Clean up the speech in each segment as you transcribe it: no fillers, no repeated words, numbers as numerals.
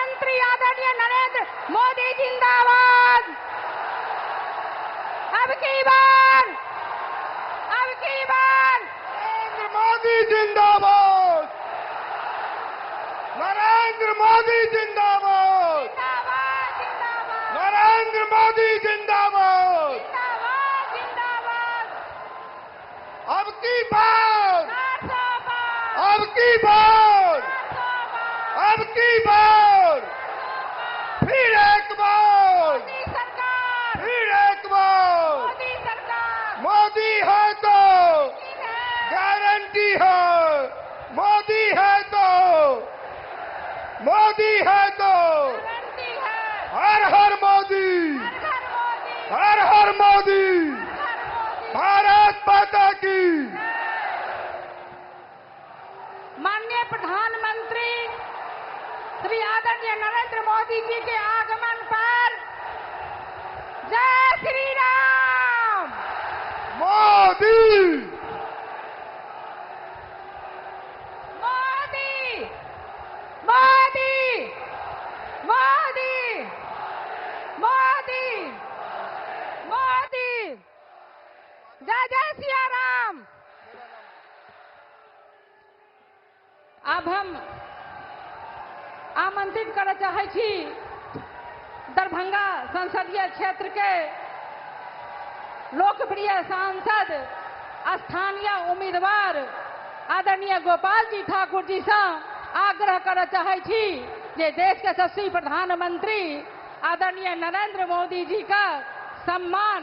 प्रधानमंत्री आदरणीय नरेंद्र मोदी जिंदाबाद। अब की बार नरेंद्र मोदी जिंदाबाद। नरेंद्र मोदी जिंदाबाद। जिंदाबाद जिंदाबाद नरेंद्र मोदी जिंदाबाद। जिंदाबाद जिंदाबाद। अब की बार 400 पार, अब की बार 400 पार। अब की बार फिर एक बार मोदी सरकार, फिर एक बार मोदी सरकार मोदी है तो है। गारंटी है। मोदी है तो मोदी है तो गारंटी है। हर हर मोदी, हर मोदी, हर हर मोदी। हर मोदी। भारत माता की। माननीय प्रधानमंत्री श्री आदरणीय नरेंद्र मोदी जी के आगमन पर जय श्री राम। मोदी मोदी मोदी मोदी मोदी मोदी। जय जय सिया राम। अब हम आमंत्रित करय चाहै छी दरभंगा संसदीय क्षेत्र के लोकप्रिय सांसद स्थानीय उम्मीदवार आदरणीय गोपाल जी ठाकुर जी से आग्रह करय चाहै छी जे देश के यशस्वी प्रधानमंत्री आदरणीय नरेंद्र मोदी जी का सम्मान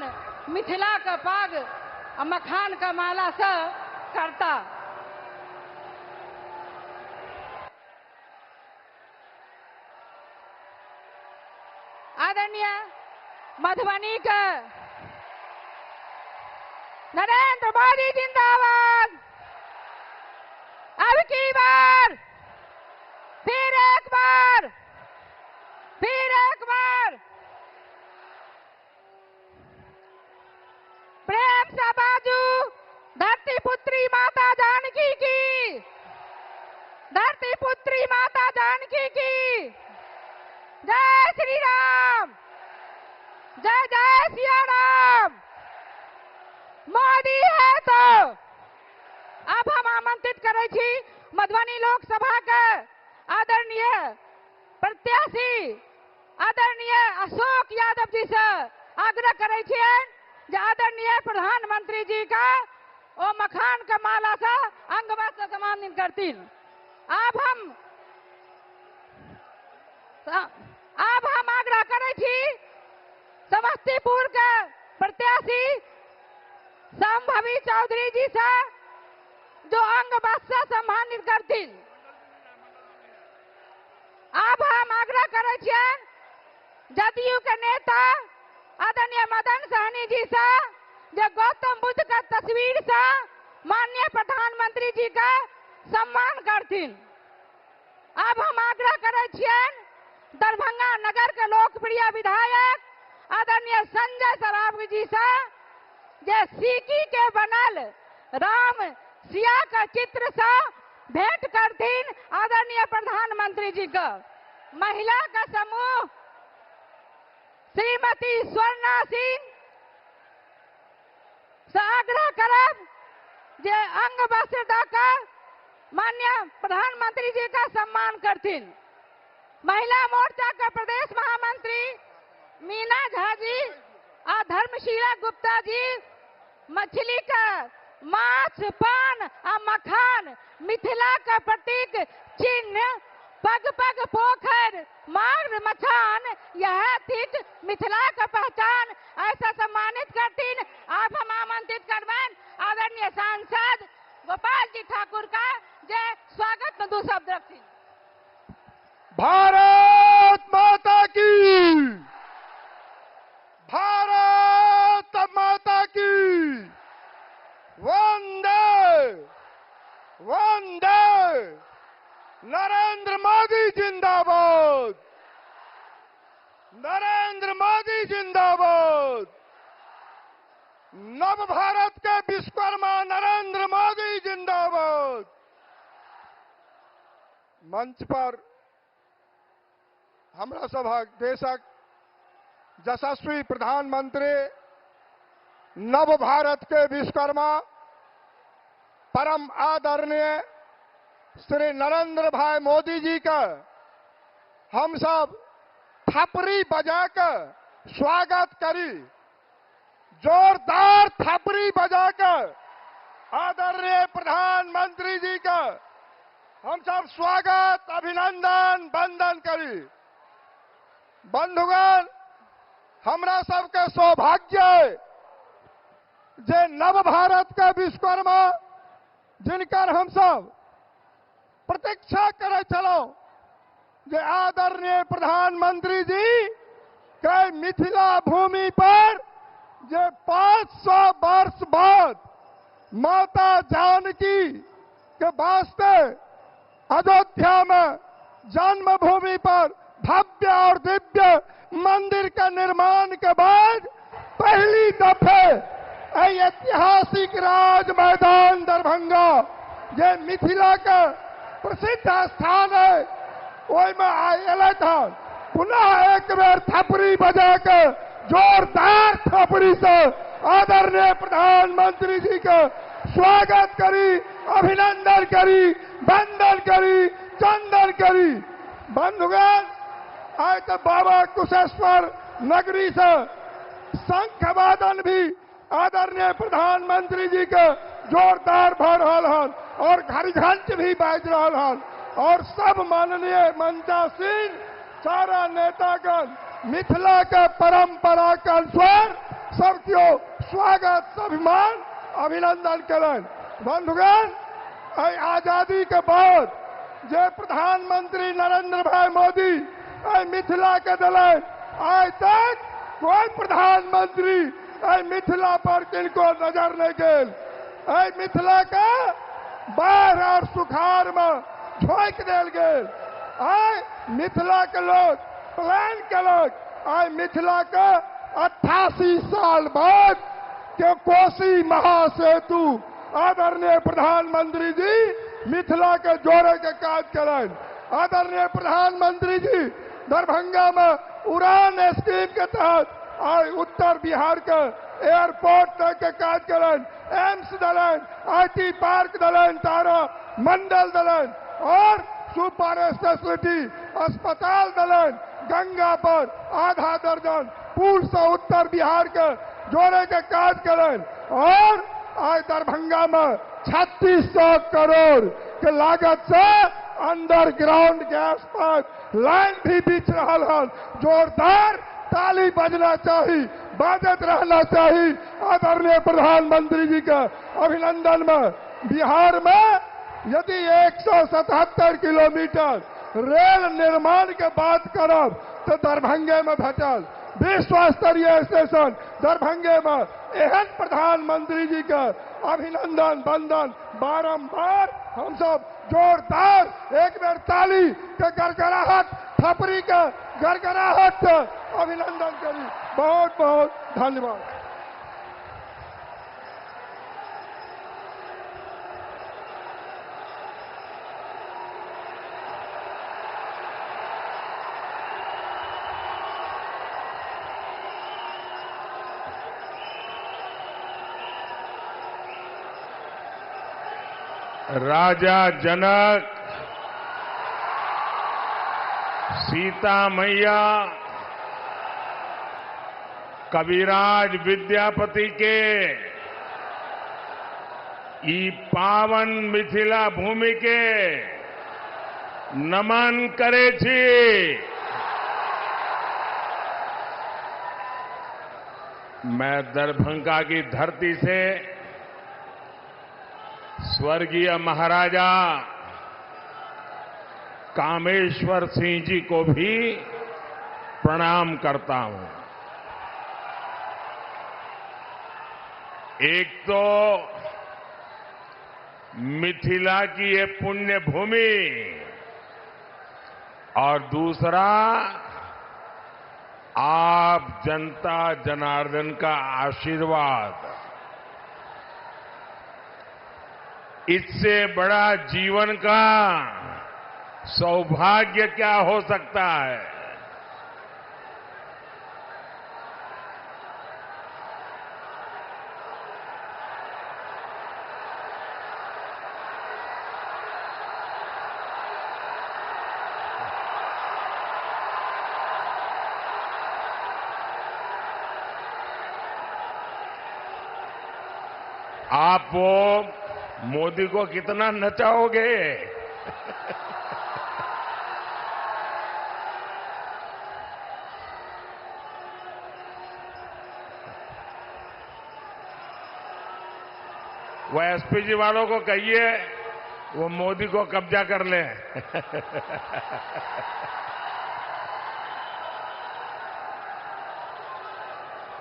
मिथिला का पाग आ मखान का माला से करता। आदरणीय मधुबनी का नरेंद्र मोदी जिंदाबाद। अब की बार फिर एक बार प्रेम से बाजू धरती पुत्री माता जानकी की, धरती पुत्री माता जानकी की। जय श्री राम, जय जय सिया राम। मोदी है तो अब हम आमंत्रित करे छी मधुबनी लोकसभा के आदरणीय प्रत्याशी आदरणीय अशोक यादव जी से आग्रह करे छियै जे आदरणीय प्रधानमंत्री जी का ओ मखान का माला से अंगवस्त्र से सम्मानित करतीन। अब हम आग्रह करे छी समस्तीपुर के प्रत्याशी संभवी चौधरी जी से जो अंग वस्त्र से सम्मानित करतीन। अब हम आग्रह करे छियन जदयू के नेता आदरणीय मदन सहनी जी से जो गौतम बुद्ध का तस्वीर से माननीय प्रधानमंत्री जी का सम्मान करतीन। अब हम आग्रह करे छियन दरभंगा नगर के लोकप्रिय विधायक आदरणीय संजय सरावगी जी से जे सीकी के बनल राम सिया का चित्र से भेंट करतीन आदरणीय प्रधानमंत्री जी का। महिला का समूह श्रीमती स्वर्णा सिंह से आग्रह करब जे अंग वस्त्र देकर माननीय प्रधानमंत्री जी का सम्मान करतीन। महिला मोर्चा का प्रदेश महामंत्री मीना झा जी और धर्मशीला गुप्ता जी मछली का माछ पान और मखान मिथिला का प्रतीक चिन्ह पग पग पोखर मार्ग मचान यह थिक मिथिला का पहचान ऐसा सम्मानित करतीन। आप हम आमंत्रित करबन आदरणीय सांसद गोपाल जी ठाकुर का जे स्वागत में दो शब्द रखतीन। भारत माता की, भारत माता की। वंदे वंदे। नरेंद्र मोदी जिंदाबाद। नरेंद्र मोदी जिंदाबाद। नव भारत के विश्वकर्मा नरेंद्र मोदी जिंदाबाद। मंच पर हमरा सभक देशक यशस्वी प्रधानमंत्री नव भारत के विश्वकर्मा परम आदरणीय श्री नरेंद्र भाई मोदी जी का हम सब थपरी बजाकर स्वागत करी, जोरदार थपरी बजाकर आदरणीय प्रधानमंत्री जी का हम सब स्वागत अभिनंदन वंदन करी। बंधुगण, हमरा सबके सौभाग्य है जे नव भारत का विश्वकर्मा जिनकर हम सब प्रतीक्षा करे चलो जे आदरणीय प्रधानमंत्री जी के मिथिला भूमि पर जे 500 वर्ष बाद माता जानकी के वास्ते अयोध्या में जन्मभूमि पर भव्य और दिव्य मंदिर का निर्माण के बाद पहली दफे ऐतिहासिक राज मैदान दरभंगा जे मिथिला का प्रसिद्ध स्थान है ओहि में आयल था। पुनः एक बेर थपरी बजाकर जोरदार थपरी से आदरणीय प्रधानमंत्री जी का स्वागत करी, अभिनंदन करी, वंदन करी, चंदन करी। बंधुगण, आज तो बाबा कुशेश्वर नगरी से शंख वादन भी आदरणीय प्रधानमंत्री जी के जोरदार भर रहा है और घड़ी घंट भी बाज रहा है और सब माननीय मंचासीन सारा नेतागण मिथिला के परंपरा के अनुसार सबको स्वागत स्वाभिमान अभिनंदन करें। बंधुगण, आजादी के बाद जे प्रधानमंत्री नरेंद्र भाई मोदी मिथिला के दिलन, आज तक कोई प्रधानमंत्री मिथिला पर किनको नजर नहीं गए। मिथिला का बाढ़ और सुखाड़ में झोंक दिल गए। मिथिला के लोग प्लान कलक मिथिला का 88 साल बाद के कोसी महासेतु आदरणीय प्रधानमंत्री जी मिथिला के जोड़े के काज करें। आदरणीय प्रधानमंत्री जी दरभंगा में उड़ान स्कीम के तहत उत्तर बिहार के एयरपोर्ट तक के काज करें, एम्स दलन, IT पार्क दलन, तारा मंडल दलन और सुपर स्पेशलिटी अस्पताल दलन, गंगा पर आधा दर्जन पुल से उत्तर बिहार के जोड़े के काज करें और आज दरभंगा में 3600 करोड़ के लागत से अंडरग्राउंड गैस पाइप लाइन भी बिछ रहा है। जोरदार ताली बजना चाहिए, बाजत रहना चाहिए आदरणीय प्रधानमंत्री जी का अभिनंदन में। बिहार में यदि 177 किलोमीटर रेल निर्माण के बात करब तो दरभंगे में भेटल विश्व स्तरीय स्टेशन दरभंगे में। एहन प्रधानमंत्री जी का अभिनंदन वंदन बारंबार हम सब जोरदार एक बेर ताली के गड़गड़ाहट, थपरी के गड़गड़ाहट अभिनंदन करी। बहुत बहुत धन्यवाद। राजा जनक, सीता मैया, कविराज विद्यापति के ई पावन मिथिला भूमि के नमन करे छी। मैं दरभंगा की धरती से स्वर्गीय महाराजा कामेश्वर सिंह जी को भी प्रणाम करता हूं। एक तो मिथिला की ये पुण्य भूमि और दूसरा आप जनता जनार्दन का आशीर्वाद। इससे बड़ा जीवन का सौभाग्य क्या हो सकता है। आप वो मोदी को कितना नचाओगे? वो एसपीजी वालों को कहिए वो मोदी को कब्जा कर ले।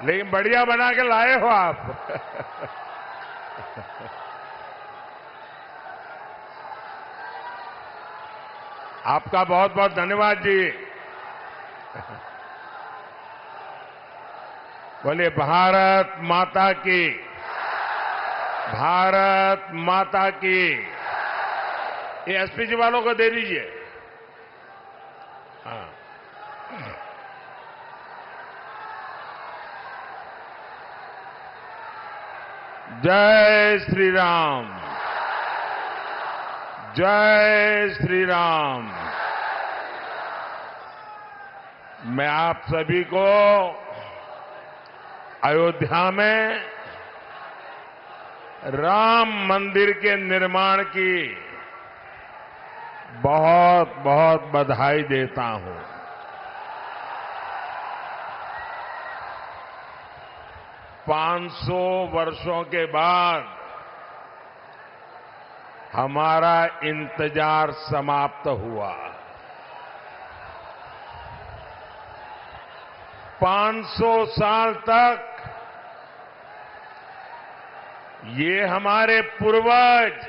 लेकिन बढ़िया बना के लाए हो आप। आपका बहुत बहुत धन्यवाद जी। बोलिए भारत माता की, भारत माता की। ये एसपीजी वालों को दे दीजिए। हाँ। जय श्री राम, जय श्री राम। मैं आप सभी को अयोध्या में राम मंदिर के निर्माण की बहुत बहुत बधाई देता हूं। पांच सौ वर्षों के बाद हमारा इंतजार समाप्त हुआ। 500 साल तक ये हमारे पूर्वज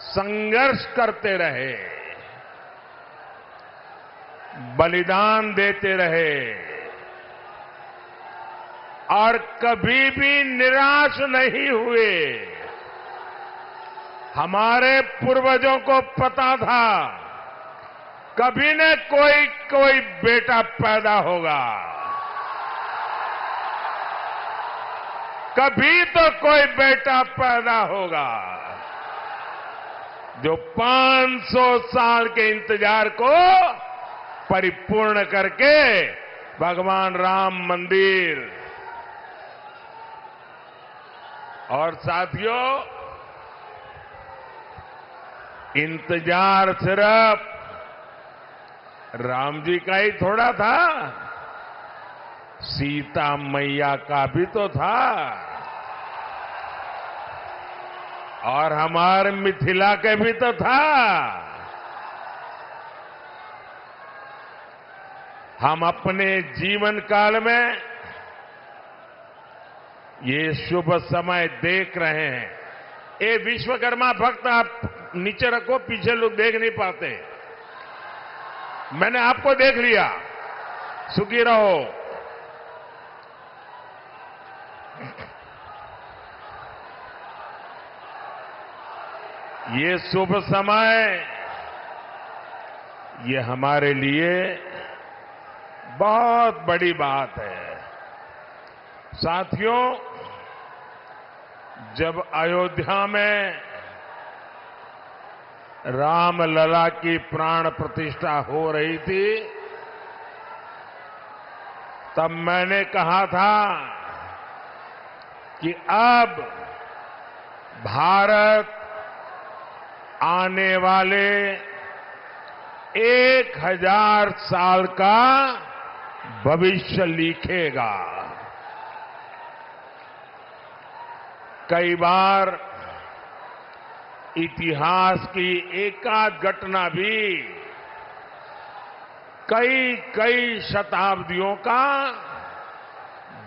संघर्ष करते रहे, बलिदान देते रहे और कभी भी निराश नहीं हुए। हमारे पूर्वजों को पता था कभी न कोई बेटा पैदा होगा, कभी तो कोई बेटा पैदा होगा जो 500 साल के इंतजार को परिपूर्ण करके भगवान राम मंदिर। और साथियों, इंतजार सिर्फ राम जी का ही थोड़ा था, सीता मैया का भी तो था और हमारे मिथिला के भी तो था। हम अपने जीवन काल में ये शुभ समय देख रहे हैं। ये विश्वकर्मा भक्त आप नीचे रखो, पीछे लोग देख नहीं पाते। मैंने आपको देख लिया, सुखी रहो। ये शुभ समय, ये हमारे लिए बहुत बड़ी बात है। साथियों, जब अयोध्या में रामलला की प्राण प्रतिष्ठा हो रही थी, तब मैंने कहा था कि अब भारत आने वाले 1000 साल का भविष्य लिखेगा। कई बार इतिहास की एकाध घटना भी कई शताब्दियों का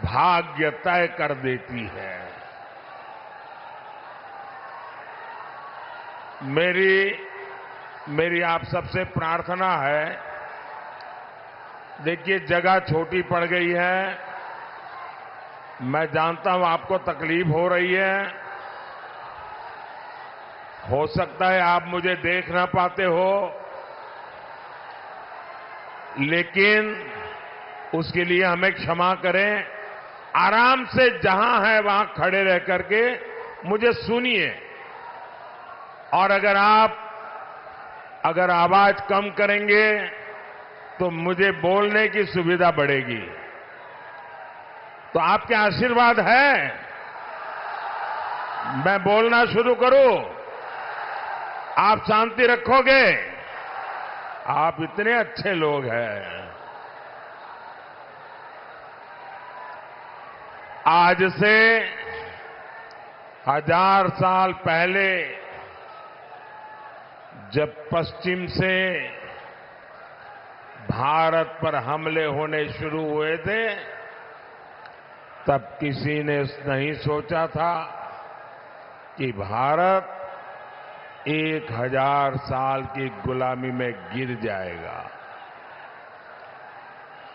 भाग्य तय कर देती है। मेरी आप सबसे प्रार्थना है, देखिए जगह छोटी पड़ गई है, मैं जानता हूं आपको तकलीफ हो रही है। हो सकता है आप मुझे देख ना पाते हो, लेकिन उसके लिए हमें क्षमा करें। आराम से जहां है वहां खड़े रह करके मुझे सुनिए, और अगर आवाज कम करेंगे तो मुझे बोलने की सुविधा बढ़ेगी। तो आपके आशीर्वाद है, मैं बोलना शुरू करूं? आप शांति रखोगे? आप इतने अच्छे लोग हैं। आज से 1000 साल पहले जब पश्चिम से भारत पर हमले होने शुरू हुए थे, तब किसी ने नहीं सोचा था कि भारत 1000 साल की गुलामी में गिर जाएगा।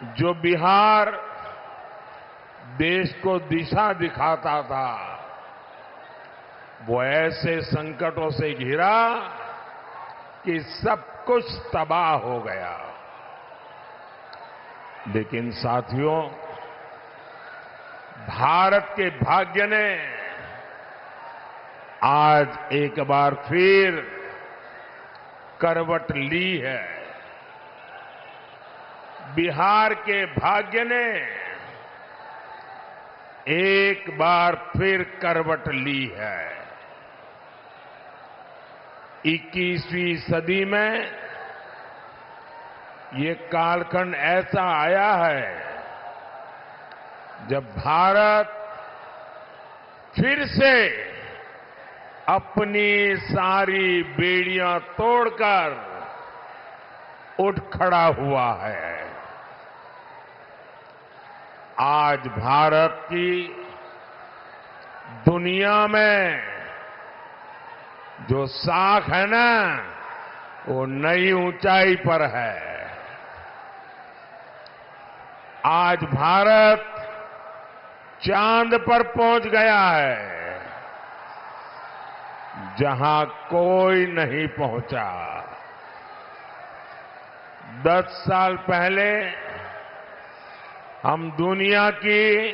जो बिहार देश को दिशा दिखाता था, वो ऐसे संकटों से घिरा कि सब कुछ तबाह हो गया। लेकिन साथियों, भारत के भाग्य ने आज एक बार फिर करवट ली है। बिहार के भाग्य ने एक बार फिर करवट ली है। 21वीं सदी में ये कालखंड ऐसा आया है जब भारत फिर से अपनी सारी बेड़ियां तोड़कर उठ खड़ा हुआ है। आज भारत की दुनिया में जो साख है ना, वो नई ऊंचाई पर है। आज भारत चांद पर पहुंच गया है, जहां कोई नहीं पहुंचा। 10 साल पहले हम दुनिया की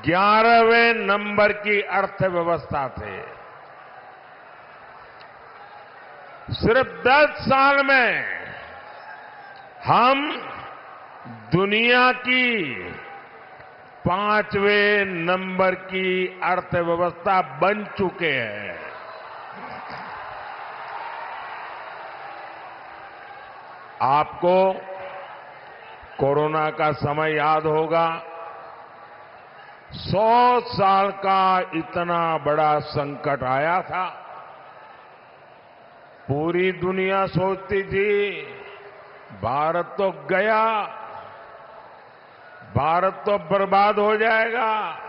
11वें नंबर की अर्थव्यवस्था थे। सिर्फ 10 साल में हम दुनिया की 5वें नंबर की अर्थव्यवस्था बन चुके हैं। आपको कोरोना का समय याद होगा। 100 साल का इतना बड़ा संकट आया था। पूरी दुनिया सोचती थी भारत तो गया, भारत तो बर्बाद हो जाएगा,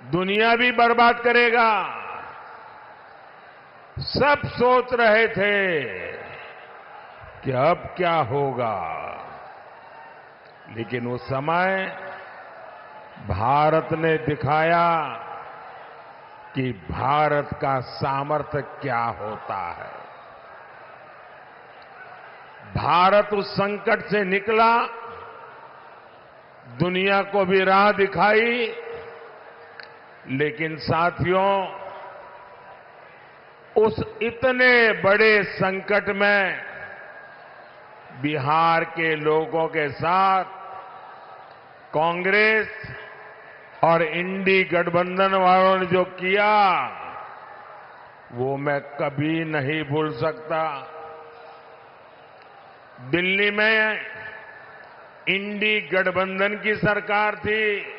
दुनिया भी बर्बाद करेगा। सब सोच रहे थे कि अब क्या होगा। लेकिन उस समय भारत ने दिखाया कि भारत का सामर्थ्य क्या होता है। भारत उस संकट से निकला, दुनिया को भी राह दिखाई। लेकिन साथियों, उस इतने बड़े संकट में बिहार के लोगों के साथ कांग्रेस और इंडी गठबंधन वालों ने जो किया, वो मैं कभी नहीं भूल सकता। दिल्ली में इंडी गठबंधन की सरकार थी,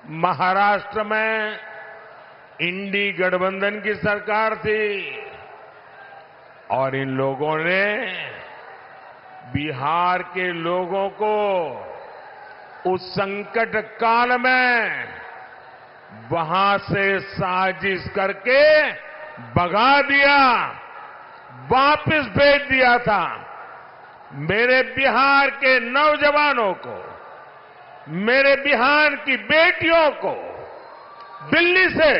महाराष्ट्र में इंडी गठबंधन की सरकार थी, और इन लोगों ने बिहार के लोगों को उस संकट काल में वहां से साजिश करके भगा दिया, वापस भेज दिया था। मेरे बिहार के नौजवानों को, मेरे बिहार की बेटियों को दिल्ली से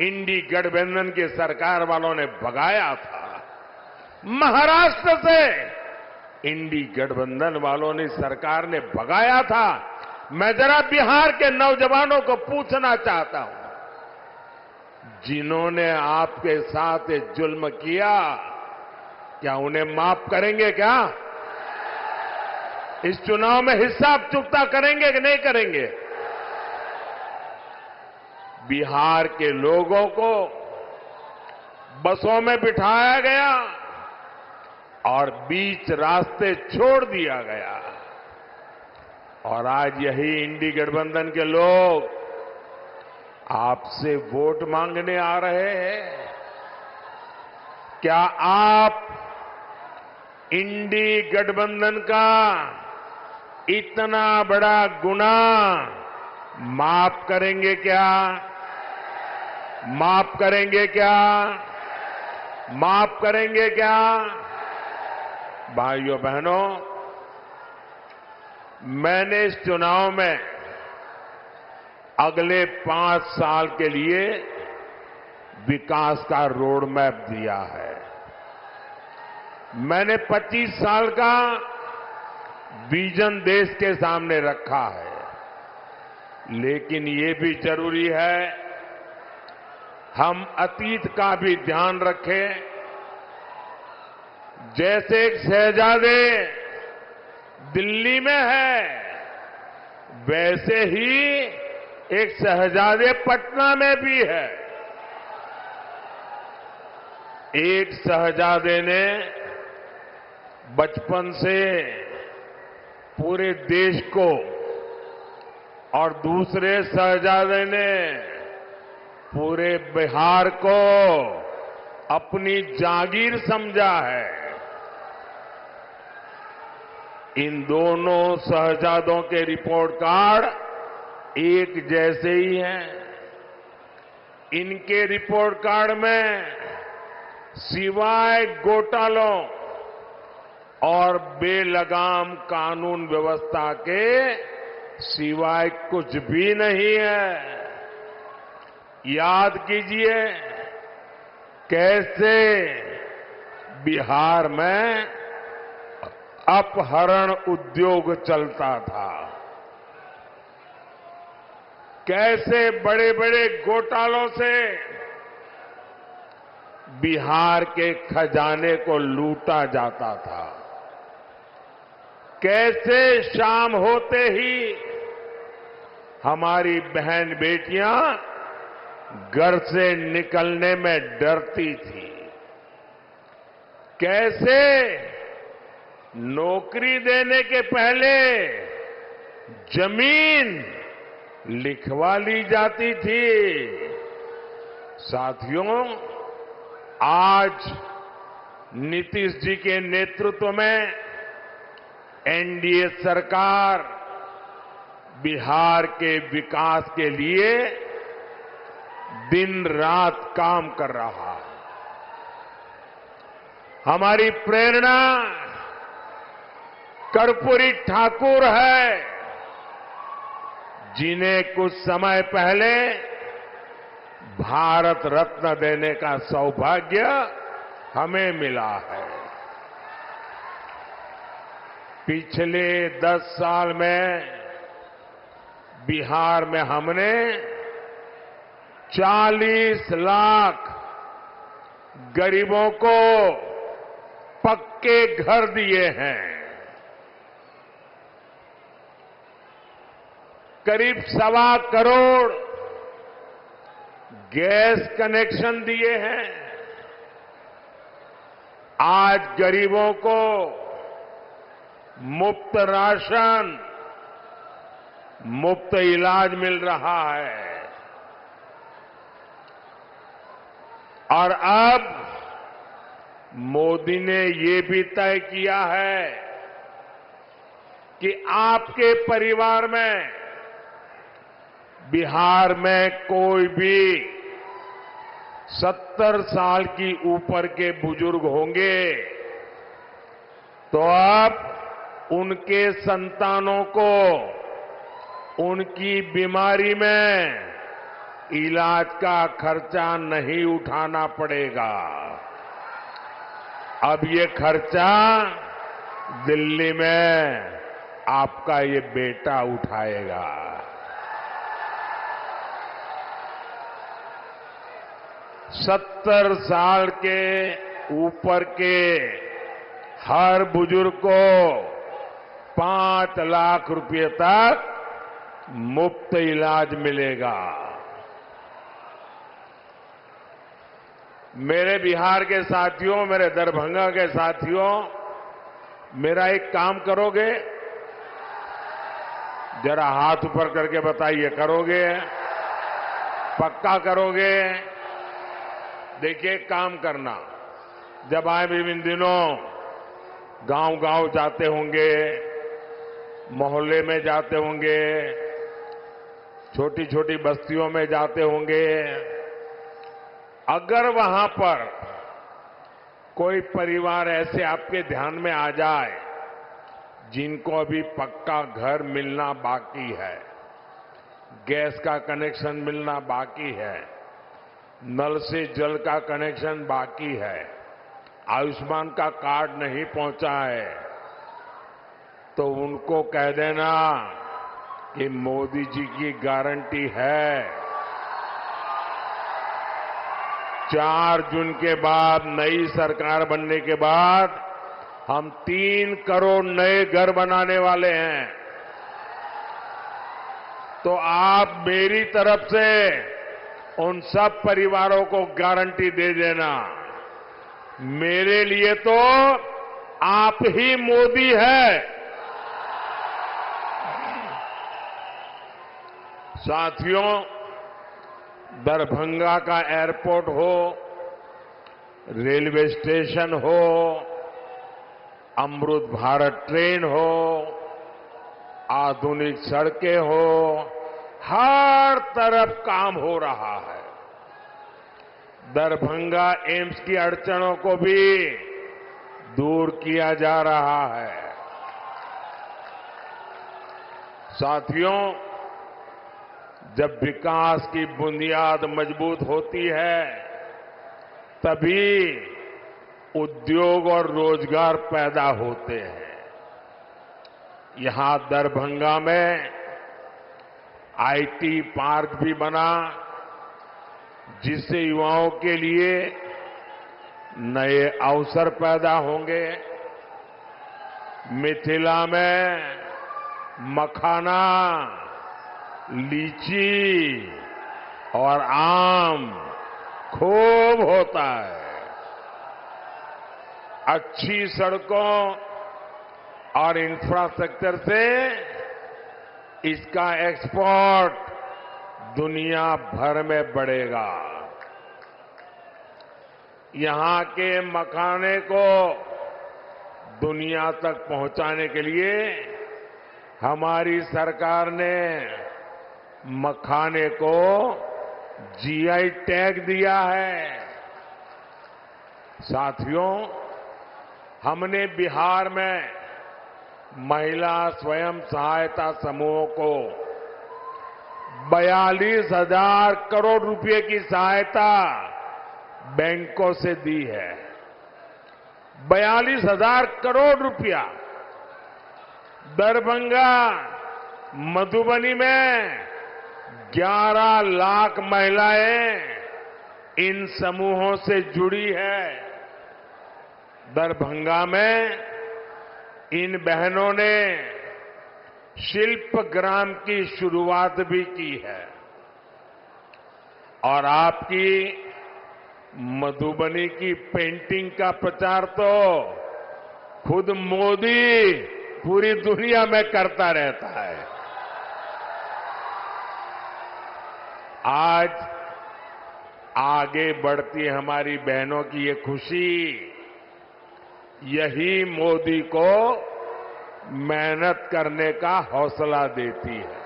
इंडी गठबंधन की सरकार वालों ने भगाया था। महाराष्ट्र से इंडी गठबंधन वालों ने, सरकार ने भगाया था। मैं जरा बिहार के नौजवानों को पूछना चाहता हूं, जिन्होंने आपके साथ ये जुल्म किया, क्या उन्हें माफ करेंगे? क्या इस चुनाव में हिसाब चुकता करेंगे कि नहीं करेंगे? बिहार के लोगों को बसों में बिठाया गया और बीच रास्ते छोड़ दिया गया। और आज यही इंडी गठबंधन के लोग आपसे वोट मांगने आ रहे हैं। क्या आप इंडी गठबंधन का इतना बड़ा गुनाह माफ करेंगे क्या? माफ करेंगे क्या? माफ करेंगे क्या? भाइयों बहनों, मैंने इस चुनाव में अगले 5 साल के लिए विकास का रोड मैप दिया है। मैंने 25 साल का विजन देश के सामने रखा है। लेकिन ये भी जरूरी है हम अतीत का भी ध्यान रखें। जैसे एक शहजादे दिल्ली में है, वैसे ही एक शहजादे पटना में भी है। एक शहजादे ने बचपन से पूरे देश को और दूसरे शहजादे ने पूरे बिहार को अपनी जागीर समझा है। इन दोनों शहजादों के रिपोर्ट कार्ड एक जैसे ही हैं। इनके रिपोर्ट कार्ड में सिवाय घोटालों और बेलगाम कानून व्यवस्था के सिवाय कुछ भी नहीं है। याद कीजिए कैसे बिहार में अपहरण उद्योग चलता था, कैसे बड़े बड़े घोटालों से बिहार के खजाने को लूटा जाता था, कैसे शाम होते ही हमारी बहन बेटियां घर से निकलने में डरती थी, कैसे नौकरी देने के पहले जमीन लिखवा ली जाती थी। साथियों, आज नीतीश जी के नेतृत्व में एनडीए सरकार बिहार के विकास के लिए दिन रात काम कर रहा है। हमारी प्रेरणा कर्पूरी ठाकुर है, जिन्हें कुछ समय पहले भारत रत्न देने का सौभाग्य हमें मिला है। पिछले 10 साल में बिहार में हमने 40 लाख गरीबों को पक्के घर दिए हैं, करीब 1.25 करोड़ गैस कनेक्शन दिए हैं। आज गरीबों को मुफ्त राशन, मुफ्त इलाज मिल रहा है। और अब मोदी ने ये भी तय किया है कि आपके परिवार में बिहार में कोई भी 70 साल की ऊपर के बुजुर्ग होंगे तो अब उनके संतानों को उनकी बीमारी में इलाज का खर्चा नहीं उठाना पड़ेगा। अब ये खर्चा दिल्ली में आपका ये बेटा उठाएगा। 70 साल के ऊपर के हर बुजुर्ग को 5 लाख रुपए तक मुफ्त इलाज मिलेगा। मेरे बिहार के साथियों, मेरे दरभंगा के साथियों, मेरा एक काम करोगे? जरा हाथ ऊपर करके बताइए, करोगे? पक्का करोगे? देखिए, काम करना। जब आए भी इन दिनों गांव-गांव जाते होंगे, मोहल्ले में जाते होंगे, छोटी छोटी बस्तियों में जाते होंगे, अगर वहां पर कोई परिवार ऐसे आपके ध्यान में आ जाए जिनको अभी पक्का घर मिलना बाकी है, गैस का कनेक्शन मिलना बाकी है, नल से जल का कनेक्शन बाकी है, आयुष्मान का कार्ड नहीं पहुंचा है, तो उनको कह देना कि मोदी जी की गारंटी है, 4 जून के बाद नई सरकार बनने के बाद हम 3 करोड़ नए घर बनाने वाले हैं। तो आप मेरी तरफ से उन सब परिवारों को गारंटी दे देना, मेरे लिए तो आप ही मोदी है। साथियों, दरभंगा का एयरपोर्ट हो, रेलवे स्टेशन हो, अमृत भारत ट्रेन हो, आधुनिक सड़कें हो, हर तरफ काम हो रहा है। दरभंगा एम्स की अड़चनों को भी दूर किया जा रहा है। साथियों, जब विकास की बुनियाद मजबूत होती है, तभी उद्योग और रोजगार पैदा होते हैं। यहां दरभंगा में आईटी पार्क भी बना, जिससे युवाओं के लिए नए अवसर पैदा होंगे। मिथिला में मखाना, लीची और आम खूब होता है। अच्छी सड़कों और इंफ्रास्ट्रक्चर से इसका एक्सपोर्ट दुनिया भर में बढ़ेगा। यहां के मखाने को दुनिया तक पहुंचाने के लिए हमारी सरकार ने मखाने को जीआई टैग दिया है। साथियों, हमने बिहार में महिला स्वयं सहायता समूहों को 42,000 करोड़ रुपए की सहायता बैंकों से दी है। 42,000 करोड़ रुपया। दरभंगा, मधुबनी में 11 लाख महिलाएं इन समूहों से जुड़ी है। दरभंगा में इन बहनों ने शिल्प ग्राम की शुरुआत भी की है। और आपकी मधुबनी की पेंटिंग का प्रचार तो खुद मोदी पूरी दुनिया में करता रहता है। आज आगे बढ़ती हमारी बहनों की ये खुशी, यही मोदी को मेहनत करने का हौसला देती है।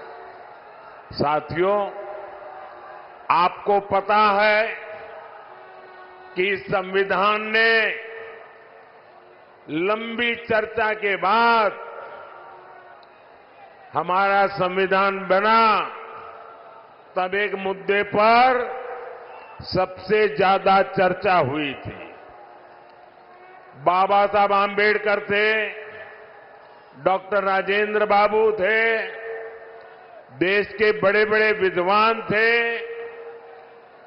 साथियों, आपको पता है कि संविधान ने लंबी चर्चा के बाद हमारा संविधान बना, तब एक मुद्दे पर सबसे ज्यादा चर्चा हुई थी। बाबा साहब आंबेडकर थे, डॉक्टर राजेंद्र बाबू थे, देश के बड़े बड़े विद्वान थे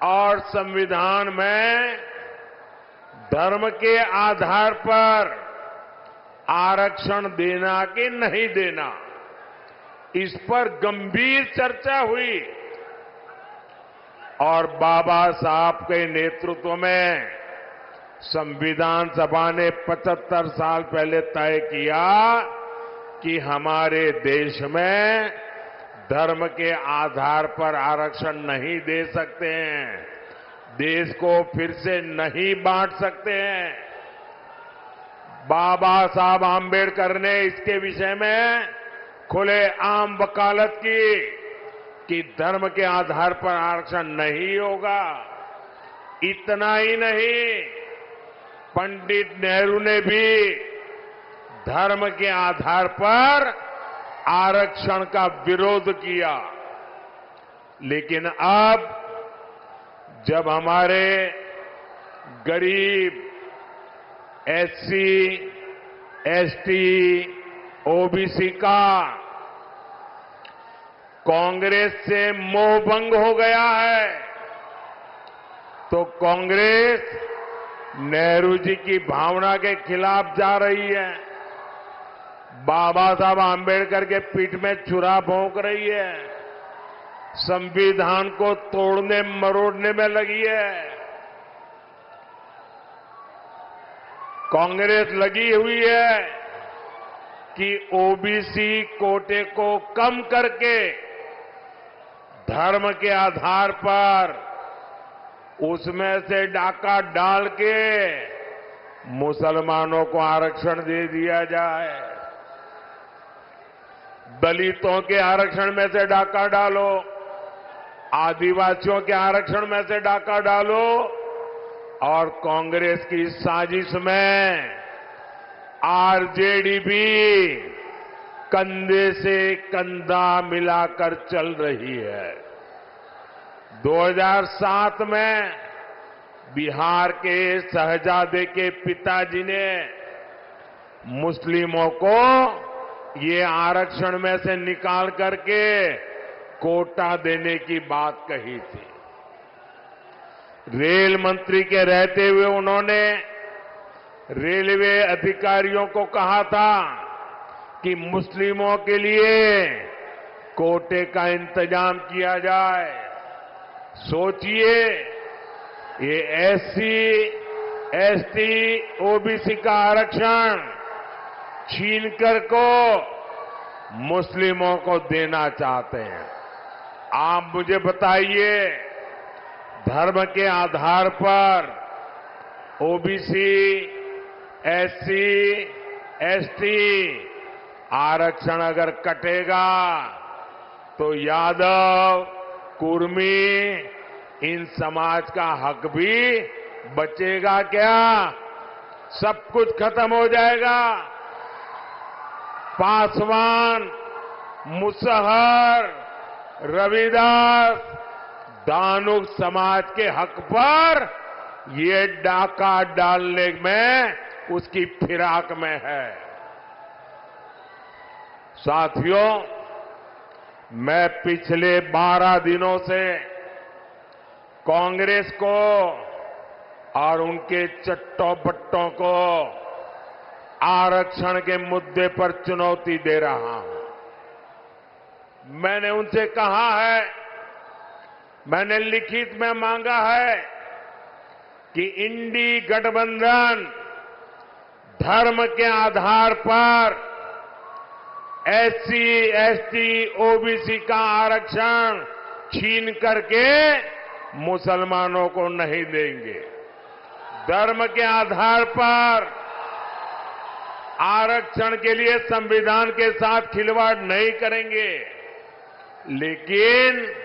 और संविधान में धर्म के आधार पर आरक्षण देना कि नहीं देना, इस पर गंभीर चर्चा हुई। और बाबा साहब के नेतृत्व में संविधान सभा ने 75 साल पहले तय किया कि हमारे देश में धर्म के आधार पर आरक्षण नहीं दे सकते हैं, देश को फिर से नहीं बांट सकते हैं। बाबा साहब आम्बेडकर ने इसके विषय में खुलेआम वकालत की कि धर्म के आधार पर आरक्षण नहीं होगा। इतना ही नहीं, पंडित नेहरू ने भी धर्म के आधार पर आरक्षण का विरोध किया। लेकिन अब जब हमारे गरीब एससी, एसटी, ओबीसी का कांग्रेस से मोहभंग हो गया है, तो कांग्रेस नेहरू जी की भावना के खिलाफ जा रही है, बाबा साहब आम्बेडकर के पीठ में छुरा भोंक रही है, संविधान को तोड़ने मरोड़ने में लगी है। कांग्रेस लगी हुई है कि ओबीसी कोटे को कम करके धर्म के आधार पर उसमें से डाका डाल के मुसलमानों को आरक्षण दे दिया जाए। दलितों के आरक्षण में से डाका डालो, आदिवासियों के आरक्षण में से डाका डालो, और कांग्रेस की साजिश में आरजेडी भी कंधे से कंधा मिलाकर चल रही है। 2007 में बिहार के शहजादे के पिताजी ने मुस्लिमों को ये आरक्षण में से निकाल करके कोटा देने की बात कही थी। रेल मंत्री के रहते हुए उन्होंने रेलवे अधिकारियों को कहा था कि मुस्लिमों के लिए कोटे का इंतजाम किया जाए। सोचिए, ये एससी, एसटी, ओबीसी का आरक्षण छीनकर को मुस्लिमों को देना चाहते हैं। आप मुझे बताइए, धर्म के आधार पर ओबीसी, एससी, एसटी आरक्षण अगर कटेगा तो यादव, कुर्मी, इन समाज का हक भी बचेगा क्या? सब कुछ खत्म हो जाएगा। पासवान, मुसहर, रविदास, दानुक समाज के हक पर ये डाका डालने में उसकी फिराक में है। साथियों, मैं पिछले 12 दिनों से कांग्रेस को और उनके चट्टों-बट्टों को आरक्षण के मुद्दे पर चुनौती दे रहा हूं। मैंने उनसे कहा है, मैंने लिखित में मांगा है कि इंडी गठबंधन धर्म के आधार पर एससी, एसटी, ओबीसी का आरक्षण छीन करके मुसलमानों को नहीं देंगे। धर्म के आधार पर आरक्षण के लिए संविधान के साथ खिलवाड़ नहीं करेंगे, लेकिन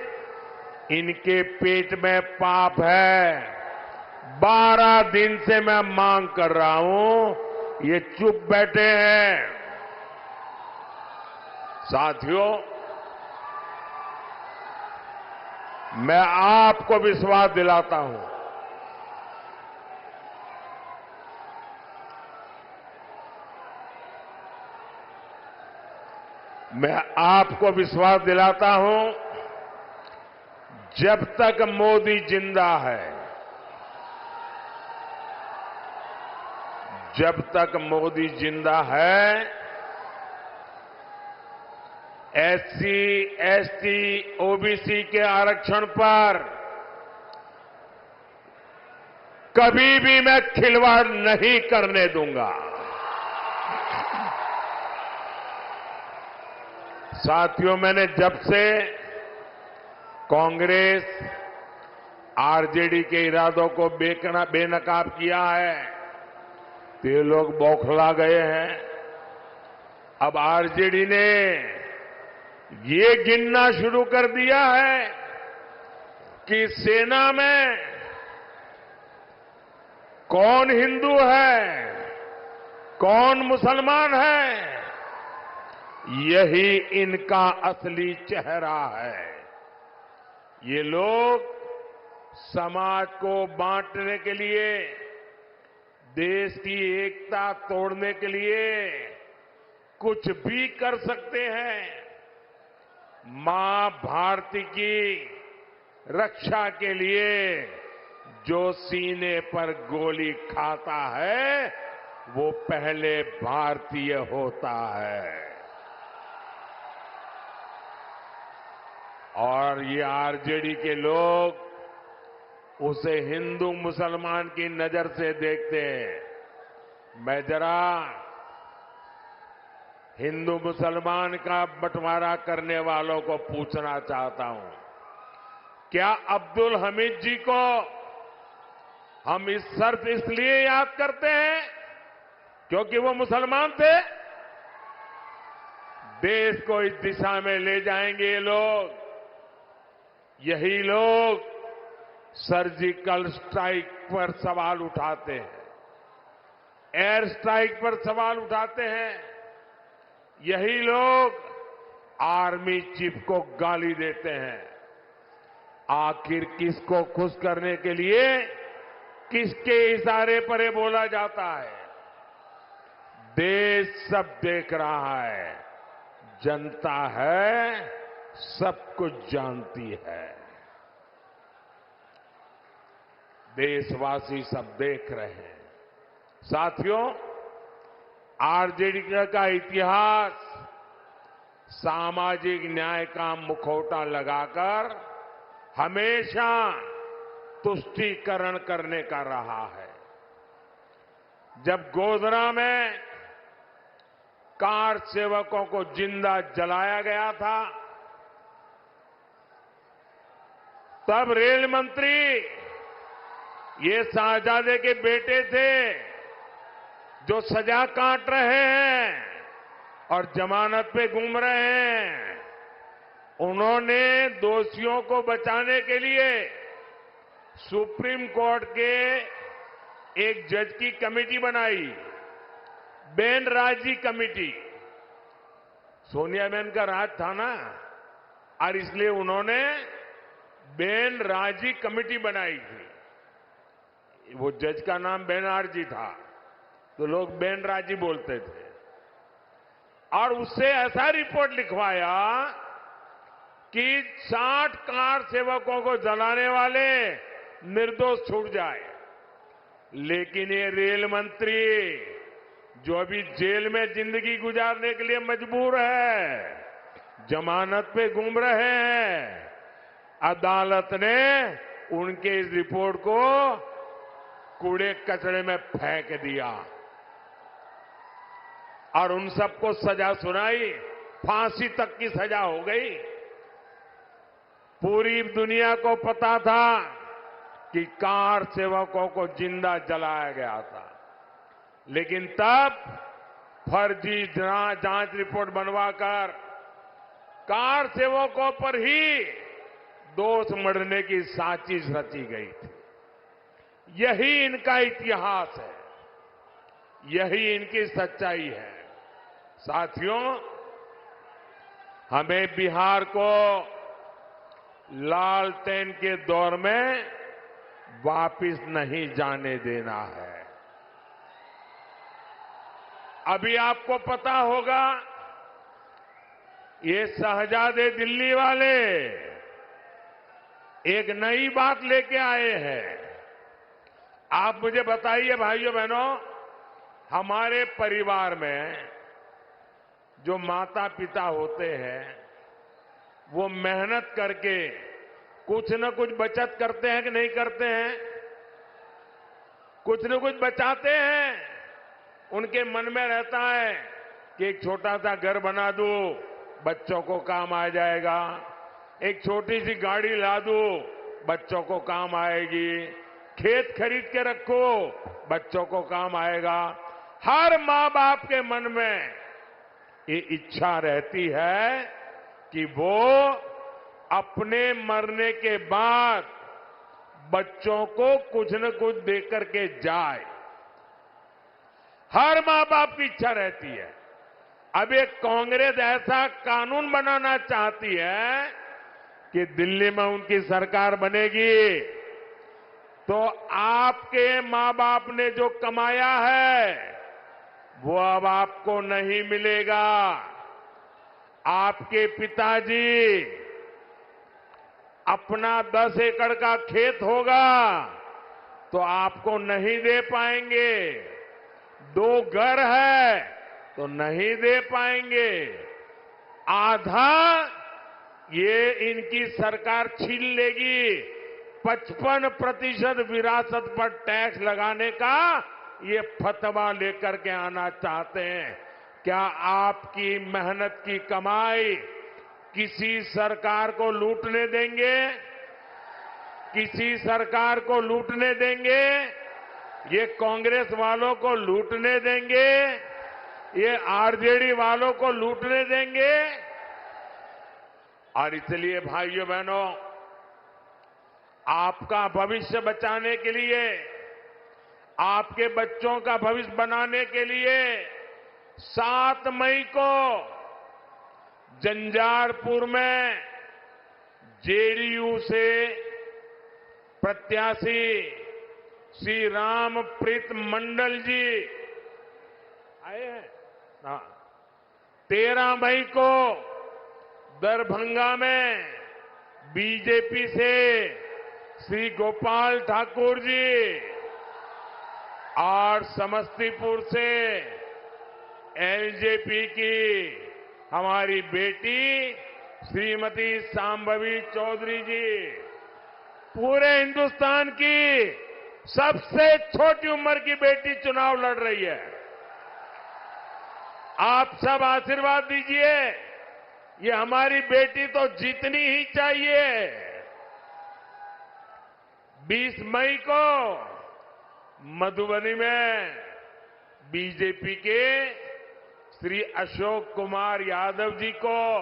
इनके पेट में पाप है। 12 दिन से मैं मांग कर रहा हूं, ये चुप बैठे हैं। साथियों, मैं आपको विश्वास दिलाता हूं, मैं आपको विश्वास दिलाता हूं, जब तक मोदी जिंदा है, जब तक मोदी जिंदा है, एससी, एसटी, ओबीसी के आरक्षण पर कभी भी मैं खिलवाड़ नहीं करने दूंगा। साथियों, मैंने जब से कांग्रेस आरजेडी के इरादों को बेनकाब किया है तो ये लोग बौखला गए हैं। अब आरजेडी ने ये गिनना शुरू कर दिया है कि सेना में कौन हिंदू है, कौन मुसलमान है, यही इनका असली चेहरा है। ये लोग समाज को बांटने के लिए, देश की एकता तोड़ने के लिए कुछ भी कर सकते हैं। मां भारती की रक्षा के लिए जो सीने पर गोली खाता है वो पहले भारतीय होता है। और ये आरजेडी के लोग उसे हिंदू मुसलमान की नजर से देखते हैं। मैं जरा हिंदू मुसलमान का बंटवारा करने वालों को पूछना चाहता हूं, क्या अब्दुल हमीद जी को हम सिर्फ इसलिए याद करते हैं क्योंकि वो मुसलमान थे? देश को इस दिशा में ले जाएंगे ये लोग। यही लोग सर्जिकल स्ट्राइक पर सवाल उठाते हैं, एयर स्ट्राइक पर सवाल उठाते हैं। यही लोग आर्मी चीफ को गाली देते हैं। आखिर किसको खुश करने के लिए किसके इशारे पर ये बोला जाता है? देश सब देख रहा है, जनता है, सब कुछ जानती है। देशवासी सब देख रहे हैं। साथियों, आरजेडी का इतिहास सामाजिक न्याय का मुखौटा लगाकर हमेशा तुष्टीकरण करने का रहा है। जब गोधरा में कार सेवकों को जिंदा जलाया गया था, तब रेल मंत्री ये शाहजादे के बेटे थे जो सजा काट रहे हैं और जमानत पे घूम रहे हैं। उन्होंने दोषियों को बचाने के लिए सुप्रीम कोर्ट के एक जज की कमेटी बनाई, बेनराजी कमेटी। सोनिया बहन का राज था ना, और इसलिए उन्होंने बेनराजी कमेटी बनाई थी। वो जज का नाम बेनर्जी था तो लोग बेनराजी बोलते थे। और उससे ऐसा रिपोर्ट लिखवाया कि 60 कार सेवकों को जलाने वाले निर्दोष छूट जाए। लेकिन ये रेल मंत्री जो अभी जेल में जिंदगी गुजारने के लिए मजबूर है, जमानत पे घूम रहे हैं, अदालत ने उनके इस रिपोर्ट को कूड़े कचरे में फेंक दिया और उन सबको सजा सुनाई। फांसी तक की सजा हो गई। पूरी दुनिया को पता था कि कार सेवकों को जिंदा जलाया गया था, लेकिन तब फर्जी जांच रिपोर्ट बनवाकर कार सेवकों पर ही दोष मढ़ने की साजिश रची गई थी। यही इनका इतिहास है, यही इनकी सच्चाई है। साथियों, हमें बिहार को लालटेन के दौर में वापिस नहीं जाने देना है। अभी आपको पता होगा, ये शहजादे दिल्ली वाले एक नई बात लेके आए हैं। आप मुझे बताइए भाइयों बहनों, हमारे परिवार में जो माता पिता होते हैं वो मेहनत करके कुछ न कुछ बचत करते हैं कि नहीं करते हैं? कुछ न कुछ बचाते हैं। उनके मन में रहता है कि एक छोटा सा घर बना दो, बच्चों को काम आ जाएगा। एक छोटी सी गाड़ी ला दो, बच्चों को काम आएगी। खेत खरीद के रखो, बच्चों को काम आएगा। हर माँ बाप के मन में ये इच्छा रहती है कि वो अपने मरने के बाद बच्चों को कुछ न कुछ देकर के जाए। हर माँ बाप की इच्छा रहती है। अब एक कांग्रेस ऐसा कानून बनाना चाहती है कि दिल्ली में उनकी सरकार बनेगी तो आपके माँ बाप ने जो कमाया है वो अब आपको नहीं मिलेगा। आपके पिताजी अपना 10 एकड़ का खेत होगा तो आपको नहीं दे पाएंगे। 2 घर है तो नहीं दे पाएंगे। आधा ये इनकी सरकार छीन लेगी। 55% विरासत पर टैक्स लगाने का ये फतवा लेकर के आना चाहते हैं। क्या आपकी मेहनत की कमाई किसी सरकार को लूटने देंगे? किसी सरकार को लूटने देंगे? ये कांग्रेस वालों को लूटने देंगे? ये आरजेडी वालों को लूटने देंगे? और इसलिए भाइयों बहनों, आपका भविष्य बचाने के लिए, आपके बच्चों का भविष्य बनाने के लिए 7 मई को झंझारपुर में जेडीयू से प्रत्याशी श्री रामप्रीत मंडल जी आए हैं। 13 मई को दरभंगा में बीजेपी से श्री गोपाल ठाकुर जी और समस्तीपुर से एलजेपी की हमारी बेटी श्रीमती सांभवी चौधरी जी, पूरे हिंदुस्तान की सबसे छोटी उम्र की बेटी चुनाव लड़ रही है। आप सब आशीर्वाद दीजिए। ये हमारी बेटी तो जीतनी ही चाहिए। 20 मई को मधुबनी में बीजेपी के श्री अशोक कुमार यादव जी को,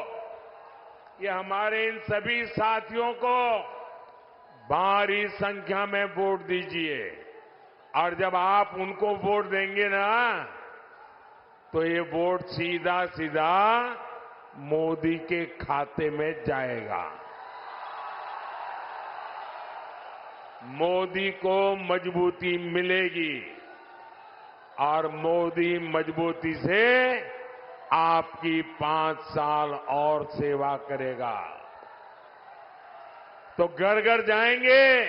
ये हमारे इन सभी साथियों को भारी संख्या में वोट दीजिए। और जब आप उनको वोट देंगे ना तो ये वोट सीधा सीधा मोदी के खाते में जाएगा। मोदी को मजबूती मिलेगी और मोदी मजबूती से आपकी 5 साल और सेवा करेगा। तो घर घर जाएंगे,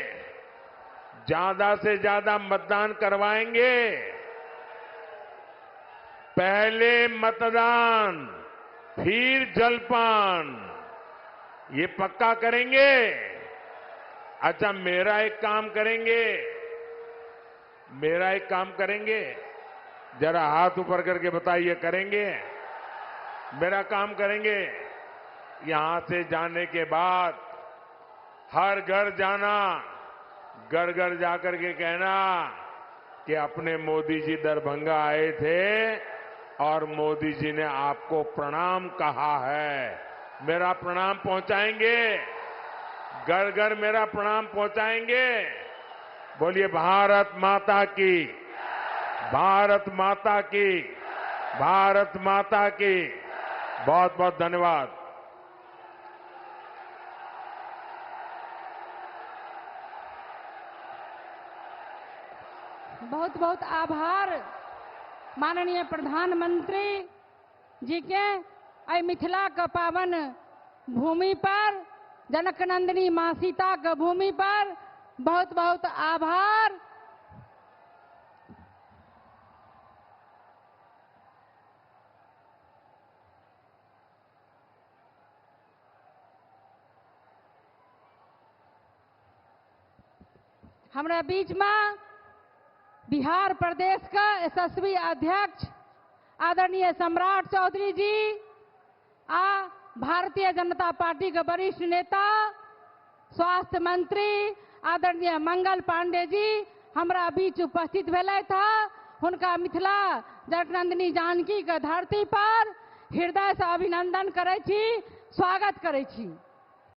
ज्यादा से ज्यादा मतदान करवाएंगे। पहले मतदान फिर जलपान, ये पक्का करेंगे। अच्छा, मेरा एक काम करेंगे, जरा हाथ ऊपर करके बताइए, करेंगे? मेरा काम करेंगे। यहां से जाने के बाद हर घर जाना, घर घर जाकर के कहना कि अपने मोदी जी दरभंगा आए थे और मोदी जी ने आपको प्रणाम कहा है। मेरा प्रणाम पहुंचाएंगे, घर घर मेरा प्रणाम पहुंचाएंगे। बोलिए भारत माता की, भारत माता की, भारत माता की। बहुत बहुत धन्यवाद। बहुत बहुत आभार माननीय प्रधानमंत्री जी के। आई मिथिला का पावन भूमि पर, जनक नंदिनी मां सीता के भूमि पर बहुत बहुत आभार। हमरा बीच में बिहार प्रदेश का यशस्वी अध्यक्ष आदरणीय सम्राट चौधरी जी आ भारतीय जनता पार्टी के वरिष्ठ नेता स्वास्थ्य मंत्री आदरणीय मंगल पांडे जी हमरा बीच उपस्थित भेले था। हुनका मिथिला जगनंदिनी जानकी के धरती पर हृदय से अभिनंदन करै छी, स्वागत करै छी।